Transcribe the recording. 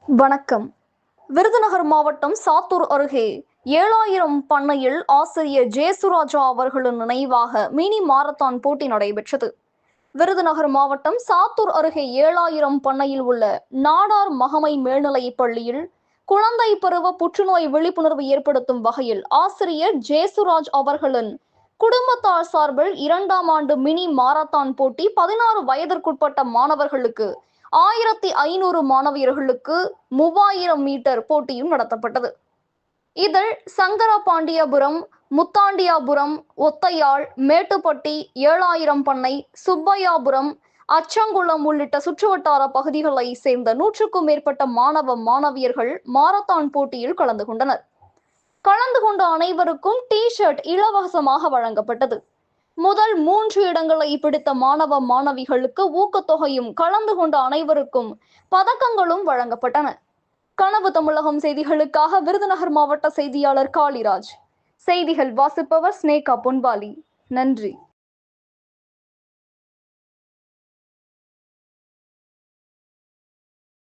வணக்கம். விருதுநகர் மாவட்டம் சாத்தூர் அருகே 7000 பண்ணையில் ஆசிரியர் ஜேசுராஜா அவர்களின் நினைவாக மினி மாரத்தான் போட்டி நடைபெற்றது. விருதுநகர் மாவட்டம் சாத்தூர் அருகே 7000 பண்ணையில் உள்ள நாடார் மகமை மேல்நிலைப் பள்ளியில் குழந்தை பருவ புற்றுநோய் விழிப்புணர்வு ஏற்படுத்தும் வகையில் ஆசிரியர் ஜேசுராஜ் அவர்களின் குடும்பத்தார் சார்பில் 2ஆம் ஆண்டு மினி மாரத்தான் போட்டி 16 வயதிற்குட்பட்ட மாணவர்களுக்கு 1500 மாணவியர்களுக்கு 3000 மீட்டர் போட்டியும் நடத்தப்பட்டது. இதில் சங்கரபாண்டியபுரம், முத்தாண்டியாபுரம், ஒத்தையாள், மேட்டுப்பட்டி, 7000 பண்ணை, சுப்பையாபுரம், அச்சங்குளம் உள்ளிட்ட சுற்றுவட்டார பகுதிகளை சேர்ந்த 100க்கும் மேற்பட்ட மாணவ மாணவியர்கள் மாரத்தான் போட்டியில் கலந்து கொண்டனர். கலந்து கொண்ட அனைவருக்கும் டி-ஷர்ட் இலவசமாக வழங்கப்பட்டது. முதல் 3 இடங்களை பிடித்த மாணவ மாணவிகளுக்கு ஊக்கத்தொகையும், கலந்து கொண்ட அனைவருக்கும் பதக்கங்களும் வழங்கப்பட்டன. கனவு தமிழகம் செய்திகளுக்காக விருதுநகர் மாவட்ட செய்தியாளர் காளிராஜ். செய்திகள் வாசிப்பவர் ஸ்னேகா பொன்வாலி. நன்றி.